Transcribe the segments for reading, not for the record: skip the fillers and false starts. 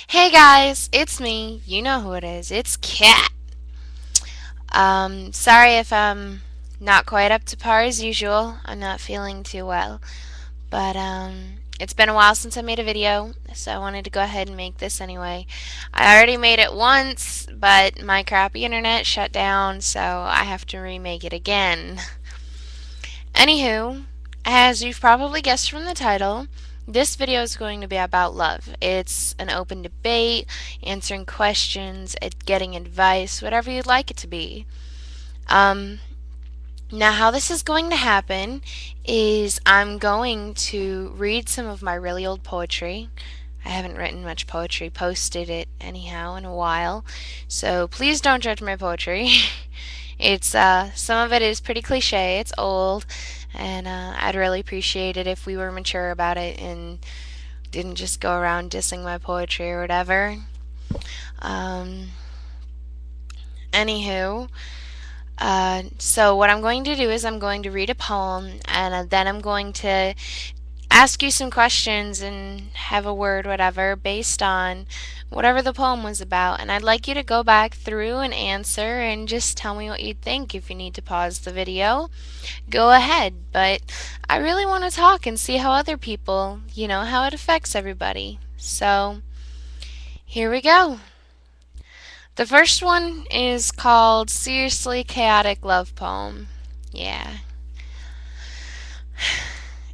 Hey guys, it's me. You know who it is. It's Kat. Sorry if I'm not quite up to par as usual. I'm not feeling too well. But it's been a while since I made a video, so I wanted to go ahead and make this anyway. I already made it once, but my crappy internet shut down, so I have to remake it again. Anywho, as you've probably guessed from the title, this video is going to be about love. It's an open debate, answering questions, getting advice, whatever you'd like it to be. Um, Now, how this is going to happen is I'm going to read some of my really old poetry. I haven't written much poetry, posted it anyhow in a while, so please don't judge my poetry. It's some of it is pretty cliche, it's old, and I'd really appreciate it if we were mature about it and didn't just go around dissing my poetry or whatever. Um, Anywho, so what I'm going to do is I'm going to read a poem and then I'm going to ask you some questions and have a word, whatever, based on whatever the poem was about. And I'd like you to go back through and answer and just tell me what you think. If you need to pause the video, go ahead. But I really want to talk and see how other people, how it affects everybody. So here we go. The first one is called Seriously Chaotic Love Poem. Yeah.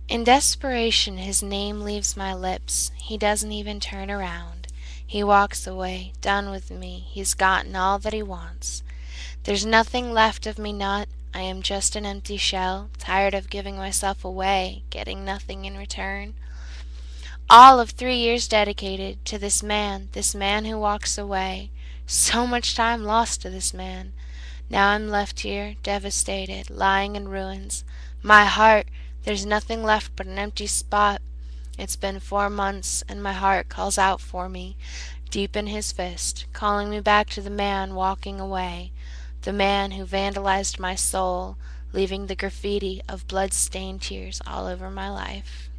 In desperation, his name leaves my lips. He doesn't even turn around. He walks away, done with me. He's gotten all that he wants. There's nothing left of me, not. I am just an empty shell, tired of giving myself away, getting nothing in return. All of 3 years dedicated to this man who walks away. So much time lost to this man. Now I'm left here, devastated, lying in ruins. My heart, there's nothing left but an empty spot. It's been 4 months, and my heart calls out for me, deep in his fist, calling me back to the man walking away, the man who vandalized my soul, leaving the graffiti of blood-stained tears all over my life.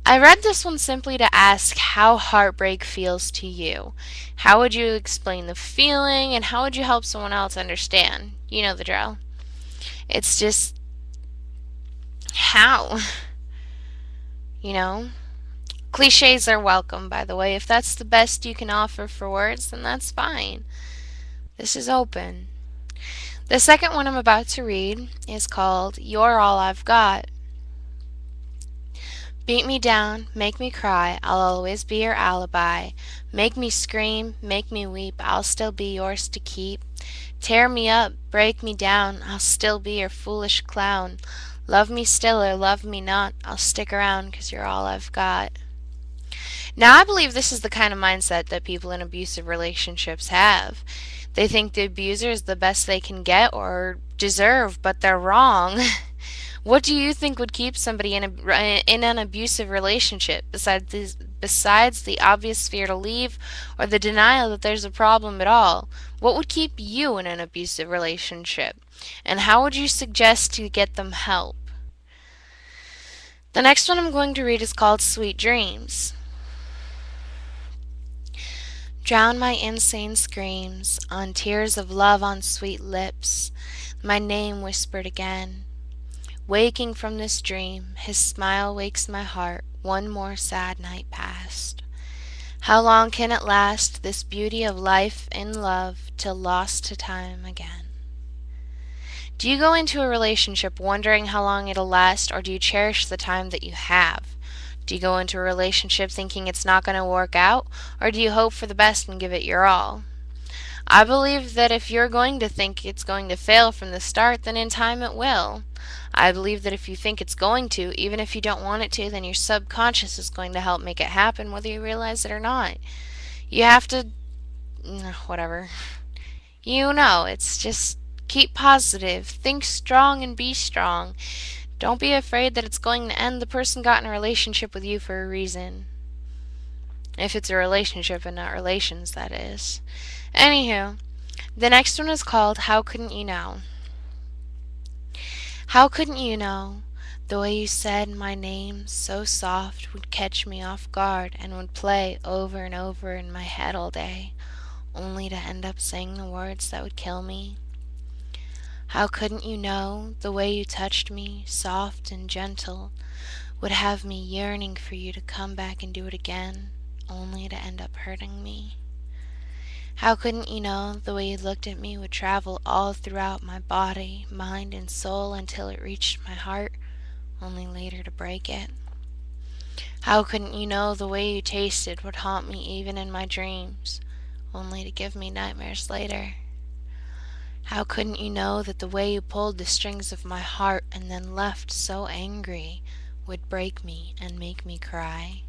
I read this one simply to ask how heartbreak feels to you. How would you explain the feeling, and how would you help someone else understand? You know the drill. It's just how, you know? Cliches are welcome, by the way. If that's the best you can offer for words, then that's fine. This is open. The second one I'm about to read is called You're All I've Got. Beat me down, make me cry, I'll always be your alibi. Make me scream, make me weep, I'll still be yours to keep. Tear me up, break me down, I'll still be your foolish clown. Love me still or love me not, I'll stick around 'cause you're all I've got. Now, I believe this is the kind of mindset that people in abusive relationships have. They think the abuser is the best they can get or deserve, but they're wrong. What do you think would keep somebody in an abusive relationship besides the obvious fear to leave or the denial that there's a problem at all? What would keep you in an abusive relationship? And how would you suggest to get them help? The next one I'm going to read is called Sweet Dreams. Drown my insane screams on tears of love on sweet lips, my name whispered again. Waking from this dream, his smile wakes my heart, one more sad night past. How long can it last, this beauty of life in love, till lost to time again? Do you go into a relationship wondering how long it'll last, or do you cherish the time that you have? Do you go into a relationship thinking it's not going to work out, or do you hope for the best and give it your all? I believe that if you're going to think it's going to fail from the start, then in time it will. I believe that if you think it's going to, even if you don't want it to, then your subconscious is going to help make it happen, whether you realize it or not. You have to. Whatever. It's just keep positive, think strong, and be strong. Don't be afraid that it's going to end. The person got in a relationship with you for a reason. If it's a relationship and not relations, that is. Anywho, the next one is called How Couldn't You Know? How couldn't you know The way you said my name so soft would catch me off guard and would play over and over in my head all day, only to end up saying the words that would kill me. How couldn't you know the way you touched me, soft and gentle, would have me yearning for you to come back and do it again, only to end up hurting me? How couldn't you know the way you looked at me would travel all throughout my body, mind, and soul until it reached my heart, only later to break it? How couldn't you know the way you tasted would haunt me even in my dreams, only to give me nightmares later? How couldn't you know that the way you pulled the strings of my heart and then left so angry would break me and make me cry?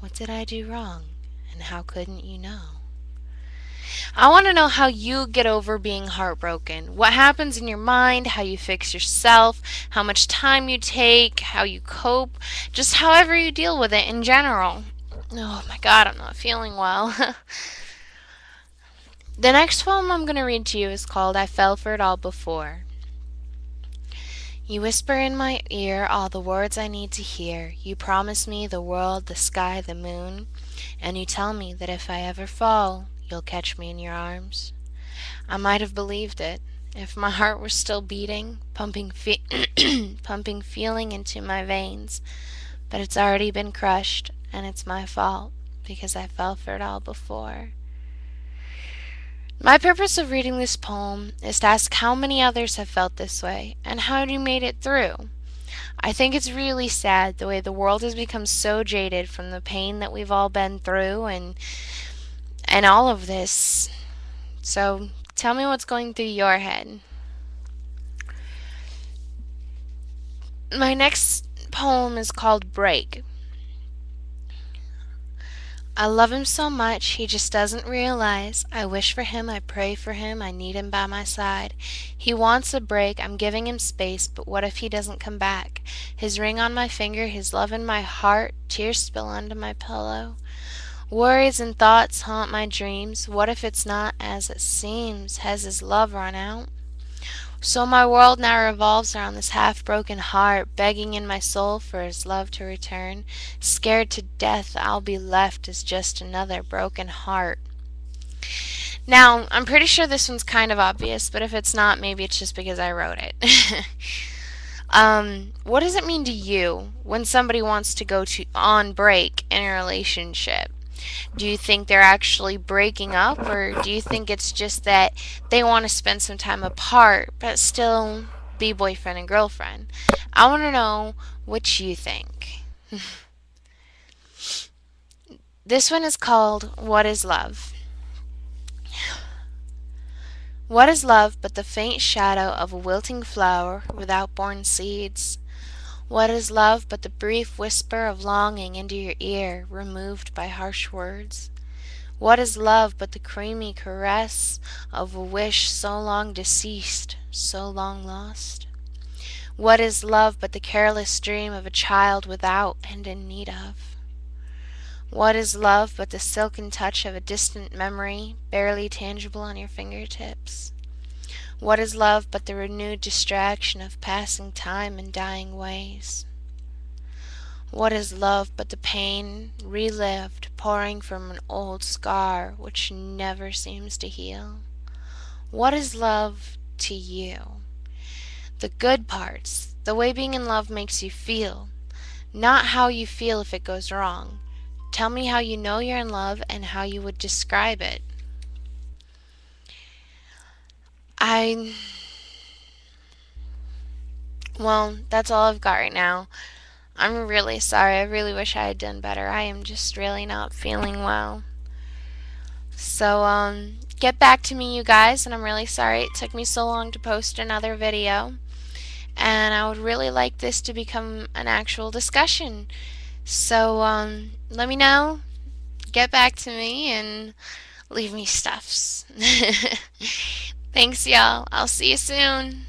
What did I do wrong, and how couldn't you know? I want to know how you get over being heartbroken. What happens in your mind, how you fix yourself, how much time you take, how you cope, just however you deal with it in general. Oh my god, I'm not feeling well. The next poem I'm going to read to you is called I Fell for It All Before. You whisper in my ear all the words I need to hear. You promise me the world, the sky, the moon. And you tell me that if I ever fall, you'll catch me in your arms. I might have believed it if my heart were still beating, pumping feeling into my veins. But it's already been crushed, and it's my fault because I fell for it all before. My purpose of reading this poem is to ask how many others have felt this way and how you made it through. I think it's really sad the way the world has become so jaded from the pain that we've all been through and all of this. So tell me what's going through your head. My next poem is called Break. I love him so much, he just doesn't realize. I wish for him, I pray for him, I need him by my side. He wants a break, I'm giving him space, but what if he doesn't come back? His ring on my finger, his love in my heart, tears spill onto my pillow. Worries and thoughts haunt my dreams. What if it's not as it seems? Has his love run out? So my world now revolves around this half-broken heart, begging in my soul for his love to return. Scared to death I'll be left as just another broken heart. Now, I'm pretty sure this one's kind of obvious, but if it's not, maybe it's just because I wrote it. What does it mean to you when somebody wants to go on break in a relationship? Do you think they're actually breaking up, or do you think it's just that they want to spend some time apart but still be boyfriend and girlfriend? I want to know what you think. This one is called What is Love? What is love but the faint shadow of a wilting flower without born seeds? What is love but the brief whisper of longing into your ear, removed by harsh words? What is love but the creamy caress of a wish so long deceased, so long lost? What is love but the careless dream of a child without and in need of? What is love but the silken touch of a distant memory, barely tangible on your fingertips? What is love but the renewed distraction of passing time and dying ways? What is love but the pain relived, pouring from an old scar which never seems to heal? What is love to you? The good parts, the way being in love makes you feel, not how you feel if it goes wrong. Tell me how you know you're in love and how you would describe it. Well, that's all I've got right now. I'm really sorry. I really wish I had done better. I am just really not feeling well. So, get back to me, you guys, and I'm really sorry it took me so long to post another video. And I would really like this to become an actual discussion. So, let me know. Get back to me and leave me stuffs. Thanks, y'all. I'll see you soon.